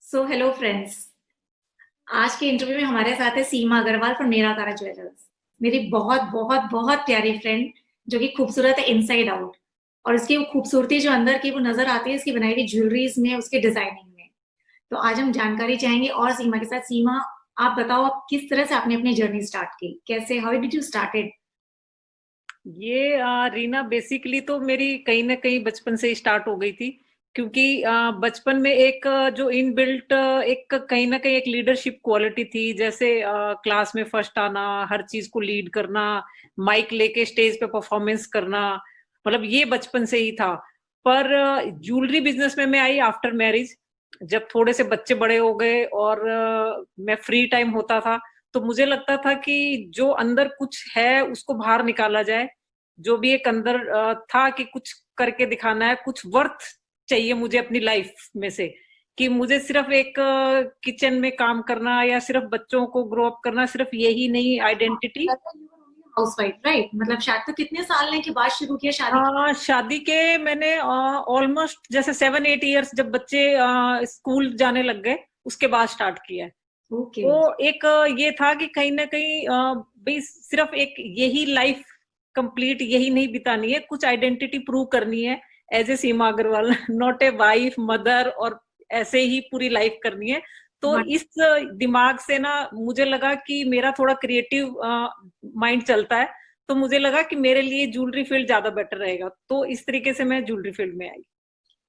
So hello friends. आज के interview में हमारे साथ है सीमा अग्रवाल फ्रॉम निराकारा ज्वेलर्स। मेरी बहुत बहुत बहुत प्यारी फ्रेंड, जो कि खूबसूरत है इनसाइड आउट। और उसकी वो खूबसूरती जो अंदर की वो नजर आती है इसकी बनाई हुई ज्वेलरीज में, उसके डिजाइनिंग में। तो आज हम जानकारी चाहेंगे और सीमा के साथ। सीमा, आप बताओ, आप किस तरह से आपने अपनी जर्नी स्टार्ट की, कैसे, how did you started? Reena basically तो मेरी कहीं ना कहीं बचपन से ही स्टार्ट हो गई थी। क्योंकि बचपन में एक जो इनबिल्ट एक कहीं ना कहीं एक लीडरशिप क्वालिटी थी। जैसे क्लास में फर्स्ट आना, हर चीज को लीड करना, माइक लेके स्टेज पे परफॉर्मेंस करना, मतलब ये बचपन से ही था। पर ज्वेलरी बिजनेस में मैं आई आफ्टर मैरिज। जब थोड़े से बच्चे बड़े हो गए और मैं फ्री टाइम होता था, तो मुझे लगता था कि जो अंदर कुछ है उसको बाहर निकाला जाए। जो भी एक अंदर था कि कुछ करके दिखाना है, कुछ वर्थ चाहिए मुझे अपनी लाइफ में से। कि मुझे सिर्फ एक किचन में काम करना या सिर्फ बच्चों को ग्रो अप करना, सिर्फ यही नहीं आइडेंटिटी। House wife, right? मतलब शायद तो कितने साल ने के बाद शुरू किया शादी की? शादी के मैंने ऑलमोस्ट जैसे 7-8 इयर्स, जब बच्चे स्कूल जाने लग गए उसके बाद स्टार्ट किया है। ओके। तो एक ये था कि कहीं ना कहीं भाई सिर्फ एक यही लाइफ कंप्लीट यही नहीं बितानी है, कुछ आइडेंटिटी प्रूव करनी है as a Seema Agarwal, not a wife, mother, और ऐसे ही पूरी लाइफ करनी है। तो इस दिमाग से ना मुझे लगा कि मेरा थोड़ा क्रिएटिव माइंड चलता है। तो मुझे लगा कि मेरे लिए ज्वेलरी फील्ड ज्यादा बेटर रहेगा, तो इस तरीके से मैं ज्वेलरी फील्ड में आई।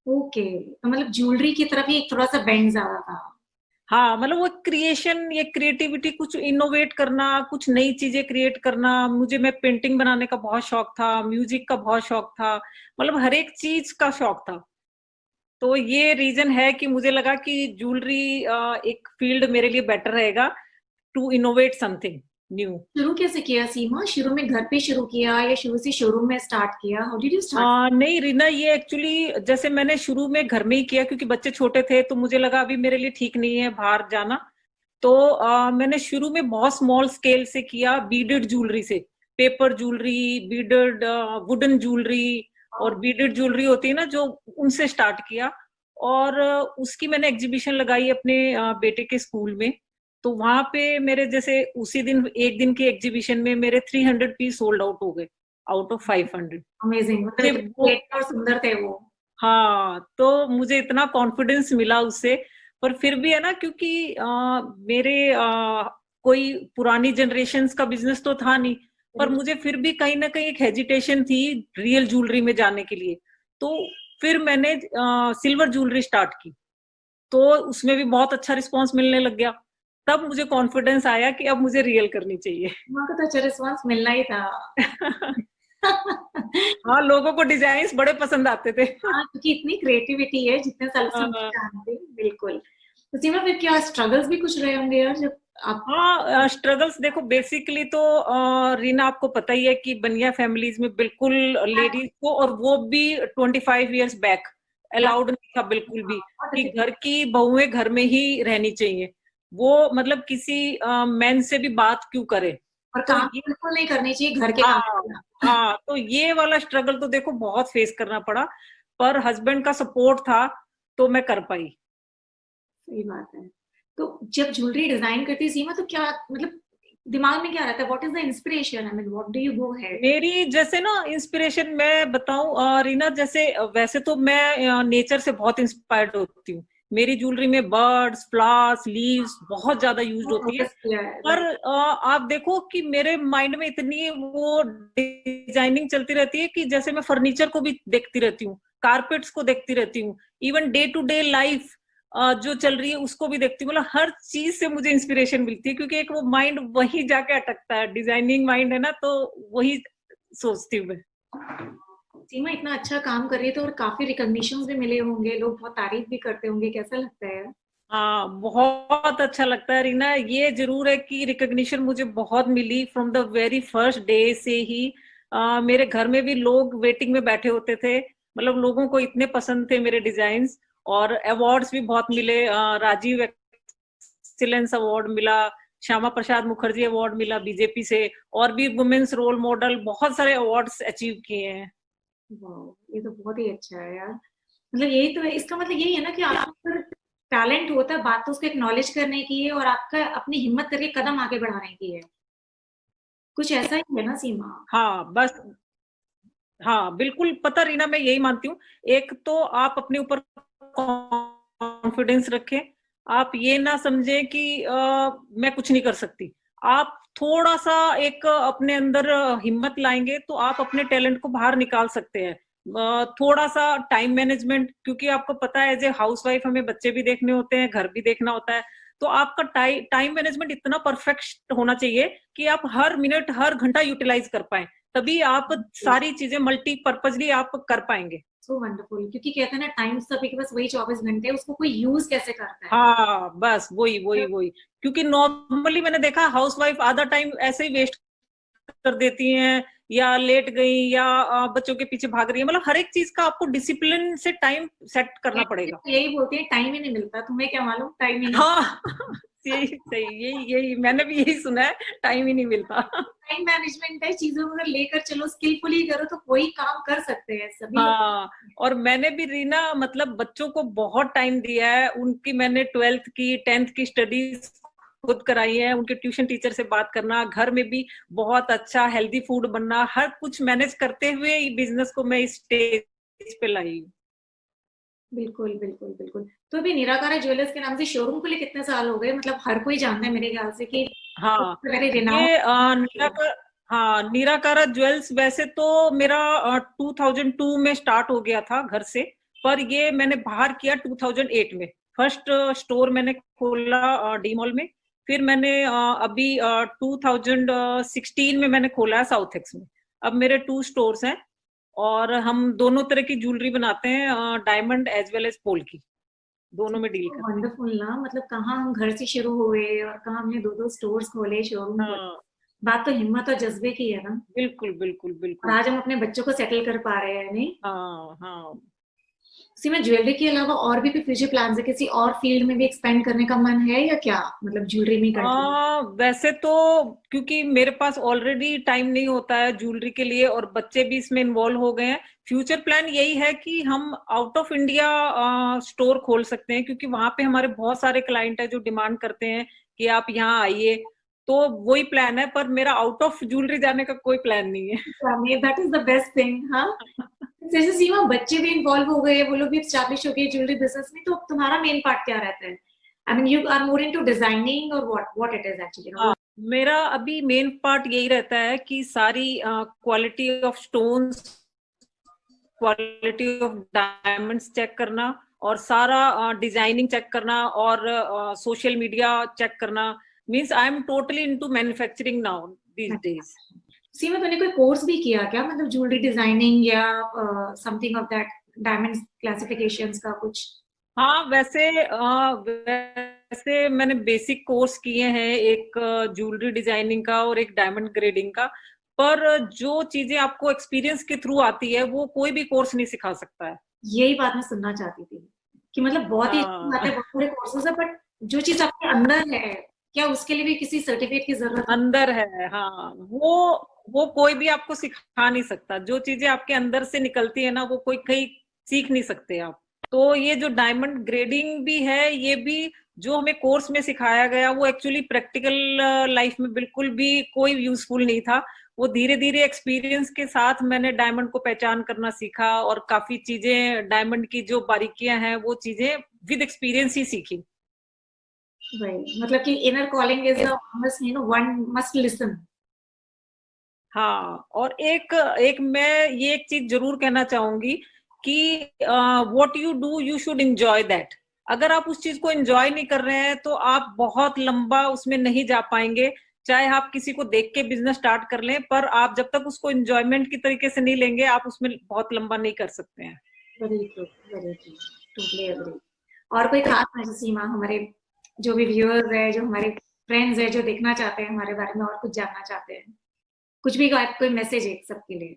ओके, तो मतलब ज्वेलरी की तरफ ही एक थोड़ा सा बेंड ज्यादा था। हाँ, मतलब वो क्रिएशन, ये क्रिएटिविटी, कुछ इनोवेट करना, कुछ नई चीजें क्रिएट करना। मुझे मैं पेंटिंग बनाने का बहुत शौक था, म्यूजिक का बहुत शौक था, मतलब हर एक चीज का शौक था। तो ये रीजन है कि मुझे लगा कि ज्वेलरी एक फील्ड मेरे लिए बेटर रहेगा, टू इनोवेट समथिंग न्यू। शुरू कैसे किया सीमा? शुरू में घर पे शुरू किया या शुरू से शोरूम में स्टार्ट किया? How did you start? नहीं रीना, ये एक्चुअली जैसे मैंने शुरू में घर में ही किया, क्योंकि बच्चे छोटे थे तो मुझे लगा अभी मेरे लिए ठीक नहीं है बाहर जाना। तो मैंने शुरू में बहुत स्मॉल स्केल से किया, बीडेड ज्वेलरी से। Paper jewellery, beaded wooden jewellery, और बीडेड ज्वेलरी होती है ना जो, उनसे स्टार्ट किया। और उसकी मैंने एग्जीबिशन लगाई अपने बेटे के स्कूल में। तो वहां पे मेरे जैसे उसी दिन, एक दिन की एग्जीबिशन में मेरे 300 पीस सोल्ड आउट हो गए, आउट ऑफ 500। अमेजिंग, मतलब मुझे इतने वो, great और सुंदर थे वो। हाँ, तो मुझे इतना कॉन्फिडेंस मिला उससे। पर फिर भी है ना, क्योंकि मेरे कोई पुरानी जनरेशन्स का बिजनेस तो था नहीं। पर मुझे फिर भी कहीं ना कहीं एक हेजिटेशन थी रियल ज्वेलरी में जाने के लिए। तो फिर मैंने सिल्वर ज्वेलरी स्टार्ट की। तो उसमें भी बहुत अच्छा रिस्पांस मिलने लग गया। तब मुझे कॉन्फिडेंस आया कि अब मुझे रियल करनी चाहिए। वहां को तो अच्छा रिस्पॉन्स मिलना ही था। हाँ, लोगों को डिजाइन बड़े पसंद आते थे। हाँ, क्योंकि इतनी क्रिएटिविटी है, जितने साल से हम हाँ, जानते हैं। बिल्कुल। तो सीमा, फिर क्या स्ट्रगल्स भी कुछ रहे होंगे यार जब आप? हाँ, स्ट्रगल्स देखो, बेसिकली तो रीना आपको पता ही है कि बनिया फैमिलीज में बिल्कुल लेडीज को, और वो भी 25 इयर्स बैक, अलाउड नहीं था बिल्कुल भी बहुत कि difficult। घर की बहुएं घर में ही रहनी चाहिए। वो मतलब किसी मैन से भी बात क्यों करे। और तो काम ये, बिल्कुल नहीं करनी चाहिए, घर के काम हाँ, करना। हाँ, तो ये वाला स्ट्रगल तो देखो बहुत फेस करना पड़ा। पर हस्बैंड का सपोर्ट था, तो मैं कर पाई। सही बात है। तो जब ज्वेलरी डिजाइन करती है सीमा, तो क्या मतलब दिमाग में क्या रहता है? What is the inspiration? I mean, what do you go head? मेरी जैसे ना इंस्पिरेशन मैं बताऊं रीना, जैसे वैसे तो मैं नेचर से बहुत इंस्पायर्ड होती हूँ। मेरी ज्वेलरी में बर्ड्स, फ्लावर्स, लीव्स बहुत ज्यादा यूज होती है। नोटिस किया है, पर राइट। आप देखो कि मेरे माइंड में इतनी वो डिजाइनिंग चलती रहती है कि जैसे मैं फर्नीचर को भी देखती रहती हूँ, कारपेट्स को देखती रहती हूँ, even day to day life जो चल रही है उसको भी देखती हूँ। मतलब हर चीज से मुझे इंस्पिरेशन मिलती है, क्योंकि एक वो माइंड वही जाके अटकता है, डिजाइनिंग माइंड है ना, तो वही सोचती हूँ मैं। सीमा इतना अच्छा काम कर रही है तो, और काफी रिकॉग्निशंस भी मिले होंगे, लोग बहुत तारीफ भी करते होंगे, कैसा लगता है यार? हाँ, बहुत अच्छा लगता है रीना। ये जरूर है कि रिकॉग्निशन मुझे बहुत मिली from the very first day से ही। मेरे घर में भी लोग वेटिंग में बैठे होते थे, मतलब लोगों को इतने पसंद थे मेरे डिजाइन्स। और अवार्ड्स भी बहुत मिले, राजीव एक्सीलेंस अवार्ड मिला, श्यामा प्रसाद मुखर्जी अवार्ड मिला बीजेपी से, और भी वुमेन्स रोल मॉडल, बहुत सारे अवार्ड्स अचीव किए हैं। वाह, ये तो बहुत ही अच्छा है यार। मतलब यही तो है, इसका मतलब यही है ना कि आपको टैलेंट होता है, बात तो उसको एक्नॉलेज करने की है और आपका अपनी हिम्मत करके कदम आगे बढ़ाने की है। कुछ ऐसा ही है ना सीमा? हाँ, बस हाँ, बिल्कुल पता रीना, मैं यही मानती हूँ। एक तो आप अपने ऊपर कॉन्फिडेंस रखें। आप ये ना समझें कि मैं कुछ नहीं कर सकती। आप थोड़ा-सा एक अपने अंदर हिम्मत लाएँगे तो आप अपने टैलेंट को बाहर निकाल सकते हैं। थोड़ा-सा टाइम मैनेजमेंट, क्योंकि आपको पता है एज़ ए हाउसवाइफ हमें बच्चे भी देखने होते हैं, घर भी देखना होता है। तो आपका टाइम मैनेजमेंट इतना परफेक्ट होना चाहिए कि आप हर मिनट, हर घंटा यूटिलाइज़ कर पाएँ। तभी आप सारी चीजें मल्टीपर्पजली आप कर पाएंगे। सो वंडरफुल, क्योंकि कहते हैं ना टाइम सभी के पास वही 24 घंटे है, उसको कोई यूज कैसे करता है। हाँ, बस वही वही वही, क्योंकि नॉर्मली मैंने देखा हाउसवाइफ आधा टाइम ऐसे ही वेस्ट कर देती हैं, या लेट गई, या बच्चों के पीछे भाग रही है। मतलब हर एक चीज का आपको डिसिप्लिन से टाइम सेट करना पड़ेगा। यही बोलते हैं टाइम ही नहीं मिलता, तुम्हें क्या मालूम, टाइम ही नहीं। हाँ यही सही, यही यही मैंने भी यही सुना है, टाइम ही नहीं मिलता। टाइम मैनेजमेंट है, चीजों को अगर लेकर चलो, स्किलफुली करो तो कोई काम कर सकते हैं सभी लोग। हाँ, और मैंने भी रीना मतलब बच्चों को बहुत टाइम दिया है। उनकी मैंने 12th की 10th की स्टडीज खुद कराई है। उनके ट्यूशन टीचर से बात करना, घर में भी बहुत अच्छा हेल्दी फूड बनना, हर कुछ मैनेज करते हुए बिजनेस को मैं इस स्टेज पे लाई हूँ। बिल्कुल बिल्कुल बिल्कुल। तो अभी निराकारा ज्वेलर्स के नाम से शोरूम खुले कितने साल हो गए? मतलब हर कोई जानता है मेरे ख्याल से कि हाँ, वेरी रिनाउंड। ये निराकार, हाँ, निराकारा ज्वेल्स वैसे तो मेरा 2002 में स्टार्ट हो गया था घर से, पर ये मैंने बाहर किया 2008 में। फर्स्ट स्टोर मैंने खोला डी मॉल में। फिर मैंने अभी 2016 में मैंने खोला है साउथ एक्स में। अब मेरे 2 स्टोर्स हैं, और हम दोनों तरह की ज्वेलरी बनाते हैं, डायमंड एज वेल एज पोल की, दोनों में डील करते हैं। वंडरफुल ना, मतलब कहाँ हम घर से शुरू हुए और कहाँ हमने दो दो स्टोर्स खोले, शोरूम खोले। हाँ, बात तो हिम्मत और जज्बे की है ना। बिल्कुल बिल्कुल और बिल्कुल। आज हम अपने बच्चों को सेटल कर पा रहे हैं, नहीं? हाँ हाँ। उसी में ज्वेलरी के अलावा और भी कोई फ्यूचर प्लान्स है? किसी और फील्ड में भी एक्सपेंड करने का मन है या क्या, मतलब ज्वेलरी में कंटिन्यू? वैसे तो क्योंकि मेरे पास ऑलरेडी टाइम नहीं होता है ज्वेलरी के लिए, और बच्चे भी इसमें इन्वॉल्व हो गए हैं। फ्यूचर प्लान यही है कि हम आउट ऑफ इंडिया स्टोर खोल सकते हैं, क्योंकि वहां पे हमारे बहुत सारे क्लाइंट है जो डिमांड करते हैं कि आप यहाँ आइए। तो वही प्लान है, पर मेरा आउट ऑफ ज्वेलरी जाने का कोई प्लान नहीं है। That is the best thing. हाँ, जैसे सीमा बच्चे भी इन्वॉल्व हो गए, वो लोग भी एस्टैब्लिश हो गए ज्वेलरी बिजनेस में, तो तुम्हारा मेन पार्ट क्या रहता है? I mean you are more into designing और व्हाट इट इज एक्चुअली, हाँ, मेरा अभी मेन पार्ट यही रहता है कि सारी quality of stones, quality of diamonds check करना, और सारा डिजाइनिंग चेक करना, और सोशल मीडिया चेक करना। Means I am totally into manufacturing now these days. Seema तूने कोई कोर्स भी किया क्या, मतलब ज्वेलरी डिजाइनिंग या something of that, diamond classifications का कुछ? हाँ, वैसे मैंने बेसिक कोर्स किए हैं, एक ज्वेलरी डिजाइनिंग का और एक डायमंड ग्रेडिंग का। पर जो चीजें आपको एक्सपीरियंस के थ्रू आती है वो कोई भी कोर्स नहीं सिखा सकता है। यही बात मैं सुनना चाहती थी कि मतलब बहुत ही अच्छी बात है, हाँ बहुत सारे कोर्सेज है, बट जो चीज आपके अंदर है, क्या उसके लिए भी किसी सर्टिफिकेट की जरूरत है? अंदर है, हाँ, वो कोई भी आपको सिखा नहीं सकता। जो चीजें आपके अंदर से निकलती है ना, वो कोई कहीं सीख नहीं सकते आप। तो ये जो डायमंड ग्रेडिंग भी है, ये भी जो हमें कोर्स में सिखाया गया वो एक्चुअली प्रैक्टिकल लाइफ में बिल्कुल भी कोई यूजफुल नहीं था। वो धीरे धीरे एक्सपीरियंस के साथ मैंने डायमंड को पहचान करना सीखा, और काफी चीजें डायमंड की जो बारीकियां हैं वो चीजें विद एक्सपीरियंस ही सीखी। वही मतलब कि inner calling is the must, you know, one must listen. हाँ, और एक एक मैं ये एक चीज जरूर कहना चाहूंगी कि what you do you should enjoy that. अगर आप उस चीज को एंजॉय नहीं कर रहे हैं तो आप बहुत लंबा उसमें नहीं जा पाएंगे। चाहे आप किसी को देख के बिजनेस स्टार्ट कर लें, पर आप जब तक उसको एंजॉयमेंट की तरीके से नहीं लेंगे, आप उसमें बहुत लंबा नहीं कर सकते हैं। Very true, very true, totally agree. और कोई खास मैसेज सीमा, हमारे जो भी व्यूअर्स है, जो हमारे फ्रेंड्स है, जो देखना चाहते हैं हमारे बारे में और कुछ जानना चाहते हैं, कुछ भी कोई मैसेज है सबके लिए?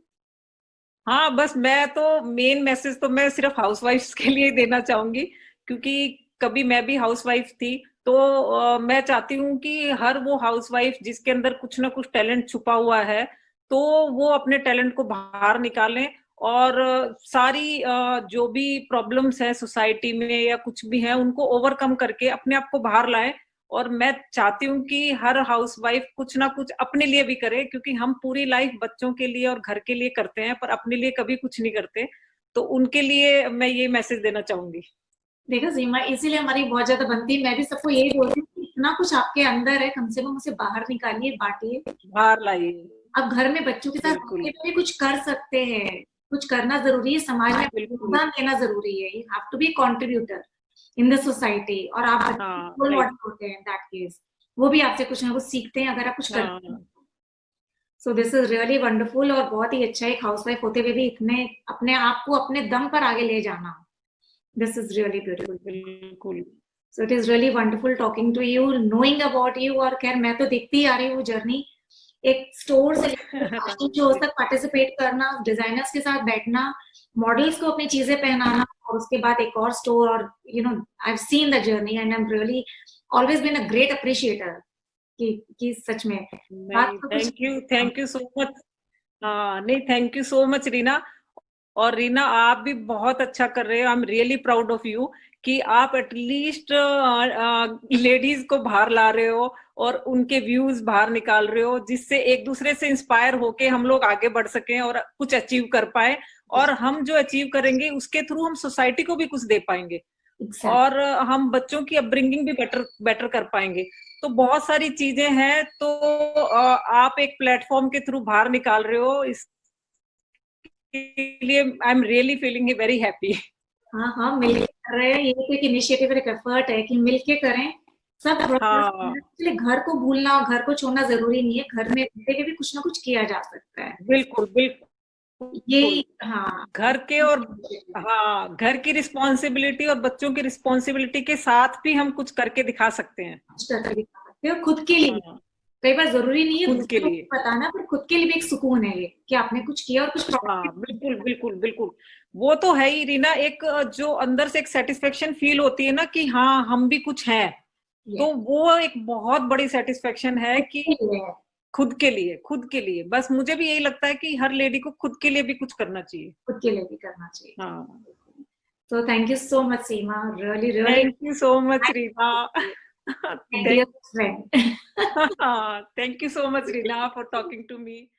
हाँ, बस मैं तो मेन मैसेज तो मैं सिर्फ हाउसवाइफ्स के लिए देना चाहूंगी, क्योंकि कभी मैं भी हाउसवाइफ थी। तो मैं चाहती हूँ कि हर वो हाउसवाइफ जिसके अंदर कुछ ना कुछ टैलेंट छुपा हुआ है, तो वो अपने टैलेंट को बाहर निकालें, और सारी जो भी प्रॉब्लम्स है सोसाइटी में या कुछ भी है उनको ओवरकम करके अपने आप को बाहर लाए। और मैं चाहती हूँ कि हर हाउसवाइफ कुछ ना कुछ अपने लिए भी करे, क्योंकि हम पूरी लाइफ बच्चों के लिए और घर के लिए करते हैं पर अपने लिए कभी कुछ नहीं करते। तो उनके लिए मैं ये मैसेज देना चाहूंगी। देखो सीमा, इसीलिए हमारी बहुत ज्यादा बनती है। मैं भी सबको यही बोलती हूँ कि इतना कुछ आपके अंदर है, कम से कम उसे बाहर निकालिए, बांटिए, बाहर लाइए। आप घर में बच्चों के साथ बिल्कुल भी कुछ कर सकते हैं, कुछ करना जरूरी है, समाज में बिल्कुल। योगदान देना जरूरी है। You have to be contributor in the society. और आप हाँ रोल राइट। मॉडल होते हैं दैट केस, वो भी आपसे कुछ ना कुछ सीखते हैं अगर आप कुछ करते हैं। हाँ so this is really wonderful, और बहुत ही अच्छा है एक हाउसवाइफ होते हुए भी इतने अपने आप को अपने दम पर आगे ले जाना। This is really beautiful. बिल्कुल। So it is really wonderful talking to you, knowing about you. और खैर मैं तो देखती आ रही हूँ जर्नी, एक स्टोर से लेकर फैशन शोज तक पार्टिसिपेट करना, डिजाइनर्स के साथ बैठना, मॉडल्स को अपनी चीजें पहनाना, और उसके बाद एक और स्टोर। और you know, I have seen the journey and I am really always been a great appreciator कि सच में बात नहीं, तो कुछ। Thank you so much. हाँ नहीं, thank you so much Reena. और रीना आप भी बहुत अच्छा कर रहे हो। I am really proud of you कि आप एटलीस्ट लेडीज को बाहर ला रहे हो और उनके व्यूज बाहर निकाल रहे हो, जिससे एक दूसरे से इंस्पायर होके हम लोग आगे बढ़ सकें और कुछ अचीव कर पाए। और हम जो अचीव करेंगे उसके थ्रू हम सोसाइटी को भी कुछ दे पाएंगे और हम बच्चों की अपब्रिंगिंग भी बेटर बेटर कर पाएंगे। तो बहुत सारी चीजें हैं। तो आप एक प्लेटफॉर्म के थ्रू बाहर निकाल रहे हो, इसके लिए आई am really feeling very happy. हाँ हाँ, मिलके कर रहे हैं। ये तो एक इनिशिएटिव, एक एफर्ट है कि मिलके करें सब। हाँ घर को भूलना और घर को छोड़ना जरूरी नहीं है, घर में रहते हुए भी कुछ ना कुछ किया जा सकता है। बिल्कुल ये बिल्कुल। हाँ, घर के और हाँ, घर की रिस्पॉन्सिबिलिटी और बच्चों की रिस्पॉन्सिबिलिटी के साथ भी हम कुछ करके दिखा सकते हैं। कुछ करके दिखा सकते हो खुद के लिए। हाँ कई बार जरूरी नहीं है खुद के दूसरों लिए। को बताना, पर खुद के लिए भी एक सुकून है ये कि आपने कुछ किया और कुछ हाँ प्रॉफिट। बिल्कुल बिल्कुल बिल्कुल। वो तो है ही रीना, एक जो अंदर से एक सेटिस्फेक्शन फील होती है ना कि हाँ हम भी कुछ हैं। तो वो एक बहुत बड़ी सेटिस्फेक्शन है कि खुद के लिए बस। मुझे भी यही लगता है कि हर लेडी को खुद के लिए भी कुछ करना चाहिए। खुद के लिए भी करना चाहिए। हाँ So thank you so much, Seema. Really, really thank you so much Reena. my dear friend. Thank you so much Reena for talking to me.